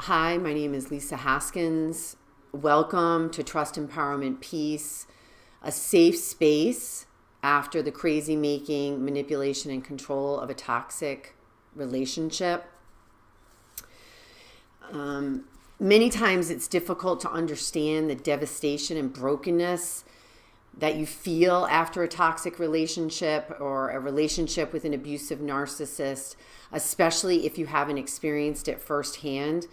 Hi, my name is Lisa Haskins. Welcome to Trust, Empowerment, Peace, a safe space after the crazy making, manipulation, and control of a toxic relationship. Many times it's difficult to understand the devastation and brokenness that you feel after a toxic relationship or a relationship with an abusive narcissist, especially if you haven't experienced it firsthand.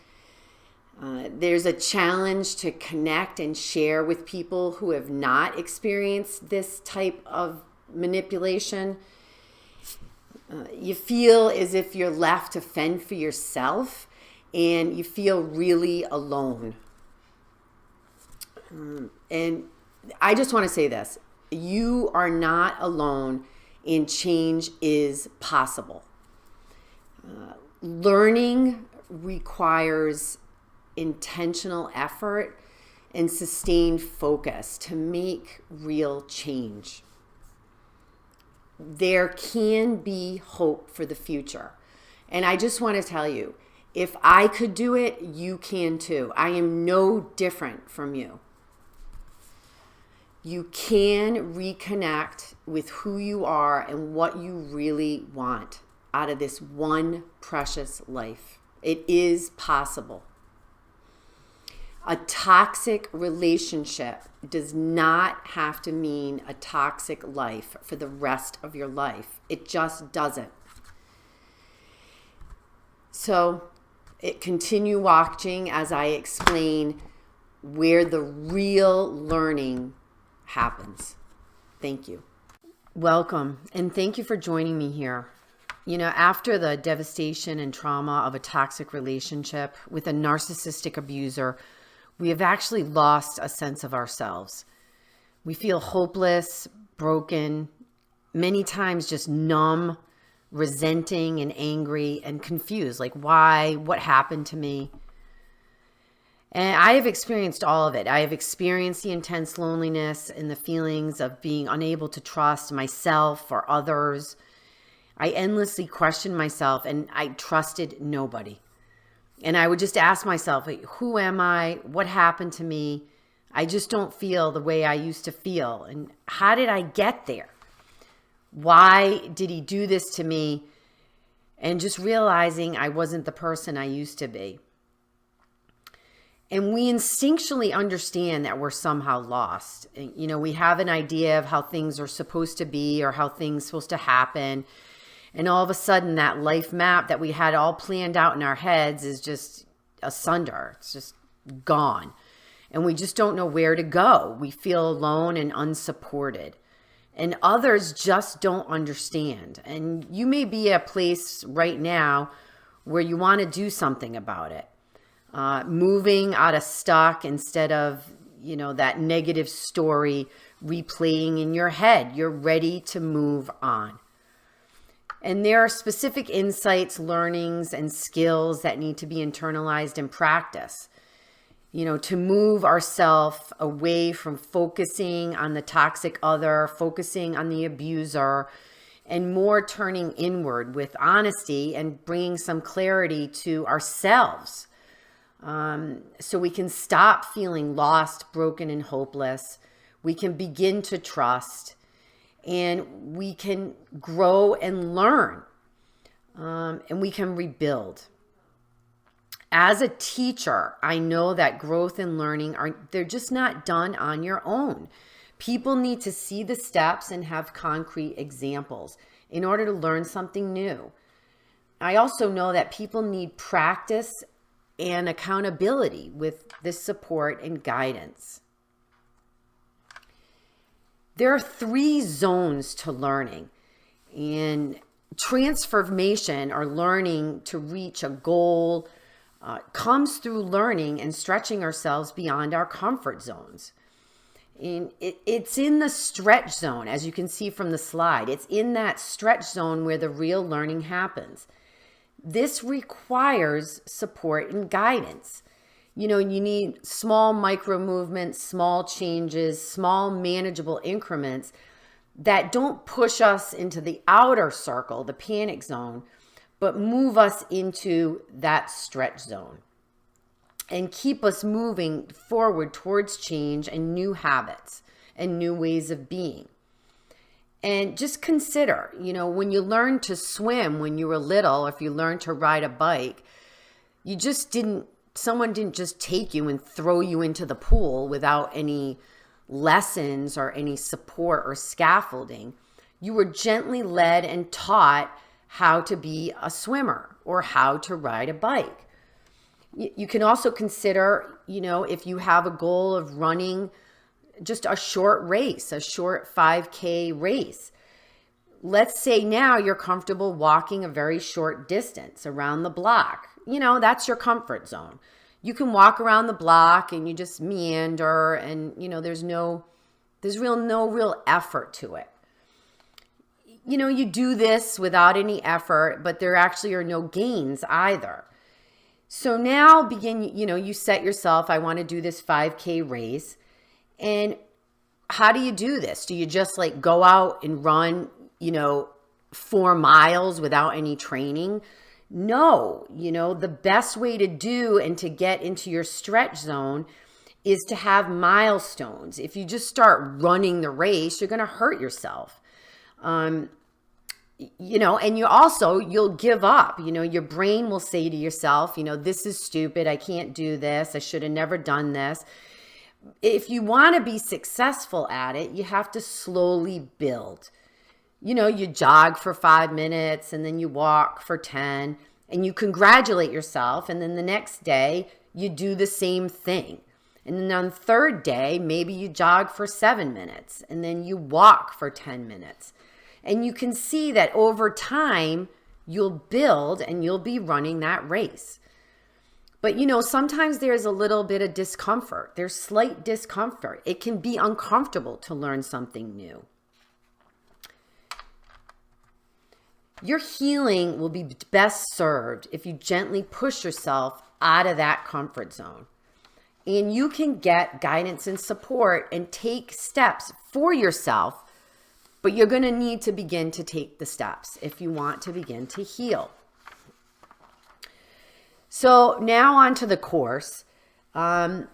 There's a challenge to connect and share with people who have not experienced this type of manipulation. You feel as if you're left to fend for yourself, and you feel really alone. And I just want to say this. You are not alone, and change is possible. Learning requires intentional effort and sustained focus to make real change. There can be hope for the future. And I just want to tell you, if I could do it, you can too. I am no different from you. You can reconnect with who you are and what you really want out of this one precious life. It is possible. A toxic relationship does not have to mean a toxic life for the rest of your life. It just doesn't. So continue watching as I explain where the real learning happens. Thank you. Welcome, and thank you for joining me here. You know, after the devastation and trauma of a toxic relationship with a narcissistic abuser, we have actually lost a sense of ourselves. We feel hopeless, broken, many times just numb, resenting and angry and confused. Like, why? What happened to me? And I have experienced all of it. I have experienced the intense loneliness and the feelings of being unable to trust myself or others. I endlessly questioned myself, and I trusted nobody. And I would just ask myself, like, who am I? What happened to me? I just don't feel the way I used to feel. And how did I get there? Why did he do this to me? And just realizing I wasn't the person I used to be. And we instinctually understand that we're somehow lost. You know, we have an idea of how things are supposed to be or how things are supposed to happen. And all of a sudden, that life map that we had all planned out in our heads is just asunder. It's just gone. And we just don't know where to go. We feel alone and unsupported. And others just don't understand. And you may be at a place right now where you want to do something about it. Moving out of stuck instead of, you know, that negative story replaying in your head. You're ready to move on. And there are specific insights, learnings, and skills that need to be internalized and practiced, you know, to move ourselves away from focusing on the toxic other, focusing on the abuser, and more turning inward with honesty and bringing some clarity to ourselves. So we can stop feeling lost, broken, and hopeless. We can begin to trust. And we can grow and learn, and we can rebuild. As a teacher, I know that growth and learning they're just not done on your own. People need to see the steps and have concrete examples in order to learn something new. I also know that people need practice and accountability with this support and guidance. There are 3 zones to learning, and transformation or learning to reach a goal comes through learning and stretching ourselves beyond our comfort zones. And it's in the stretch zone, as you can see from the slide. It's in that stretch zone where the real learning happens. This requires support and guidance. You know, you need small micro movements, small changes, small manageable increments that don't push us into the outer circle, the panic zone, but move us into that stretch zone. and keep us moving forward towards change and new habits and new ways of being. And just consider, when you learned to swim when you were little, if you learned to ride a bike, someone didn't just take you and throw you into the pool without any lessons or any support or scaffolding. You were gently led and taught how to be a swimmer or how to ride a bike. You can also consider, if you have a goal of running just a short race, a short 5K race. Let's say now you're comfortable walking a very short distance around the block. That's your comfort zone. You can walk around the block and you just meander, and there's no real effort to it. You do this without any effort, but there actually are no gains either. So now you set yourself, I want to do this 5K race. And how do you do this? Do you just go out and run, 4 miles without any training? No, the best way to do and to get into your stretch zone is to have milestones. If you just start running the race, you're going to hurt yourself. And you'll give up. Your brain will say to yourself, this is stupid. I can't do this. I should have never done this. If you want to be successful at it, you have to slowly build. You jog for 5 minutes and then you walk for 10 and you congratulate yourself. And then the next day you do the same thing. And then on the third day, maybe you jog for 7 minutes and then you walk for 10 minutes. And you can see that over time, you'll build and you'll be running that race. But, sometimes there's a little bit of discomfort. There's slight discomfort. It can be uncomfortable to learn something new. Your healing will be best served if you gently push yourself out of that comfort zone. And you can get guidance and support and take steps for yourself, but you're going to need to begin to take the steps if you want to begin to heal. So now on to the course. The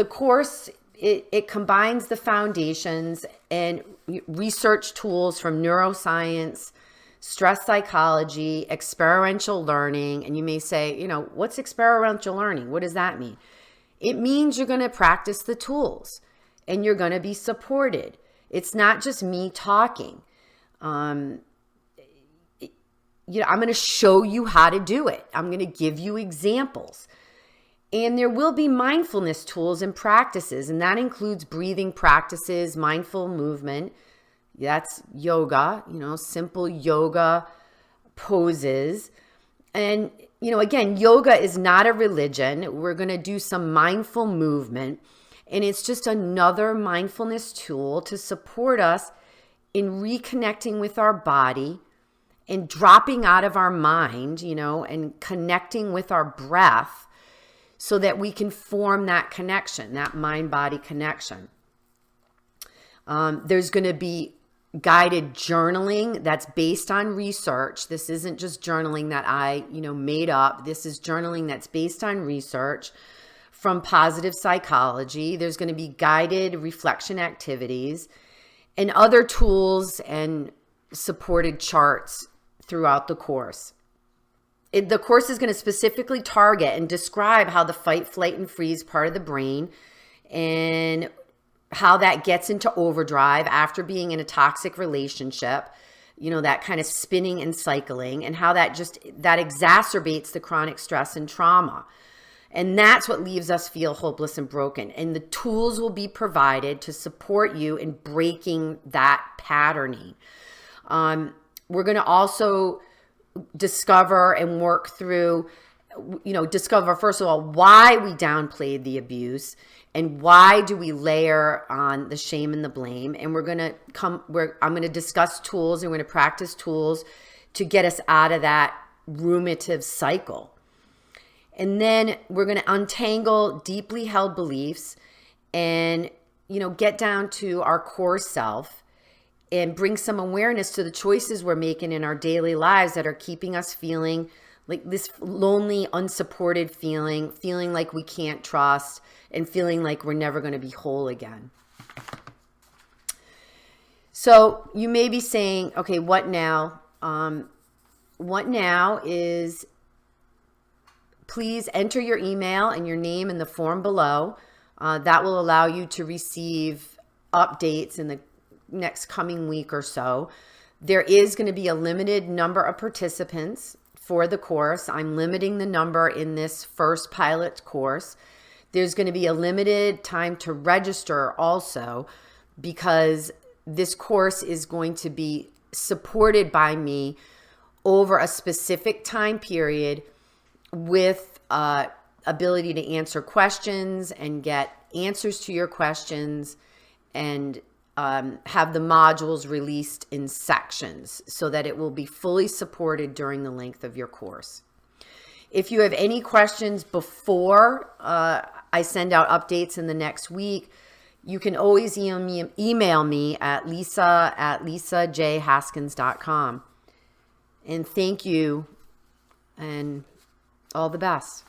course, it combines the foundations and research tools from neuroscience, stress psychology, experiential learning. And you may say, what's experiential learning? What does that mean? It means you're going to practice the tools and you're going to be supported. It's not just me talking. I'm going to show you how to do it. I'm going to give you examples. And there will be mindfulness tools and practices, and that includes breathing practices, mindful movement. That's yoga, simple yoga poses. And, again, yoga is not a religion. We're going to do some mindful movement, and it's just another mindfulness tool to support us in reconnecting with our body and dropping out of our mind, and connecting with our breath so that we can form that connection, that mind-body connection. There's going to be guided journaling that's based on research. This isn't just journaling that I, made up. This is journaling that's based on research from positive psychology. There's going to be guided reflection activities and other tools and supported charts throughout the course. The course is going to specifically target and describe how the fight, flight, and freeze part of the brain and how that gets into overdrive after being in a toxic relationship, that kind of spinning and cycling, and how that exacerbates the chronic stress and trauma. And that's what leaves us feel hopeless and broken. And the tools will be provided to support you in breaking that patterning. We're going to also discover and work through, discover, first of all, why we downplayed the abuse and why do we layer on the shame and the blame. And I'm going to discuss tools and we're going to practice tools to get us out of that ruminative cycle. And then we're going to untangle deeply held beliefs and, get down to our core self and bring some awareness to the choices we're making in our daily lives that are keeping us feeling like this lonely, unsupported feeling like we can't trust, and feeling like we're never going to be whole again. So you may be saying, okay, what now? What now is, please enter your email and your name in the form below. That will allow you to receive updates in the next coming week or so. There is going to be a limited number of participants for the course. I'm limiting the number in this first pilot course. There's going to be a limited time to register also, because this course is going to be supported by me over a specific time period with ability to answer questions and get answers to your questions, and have the modules released in sections so that it will be fully supported during the length of your course. If you have any questions before I send out updates in the next week, you can always email me at lisa@lisajhaskins.com. And thank you, and all the best.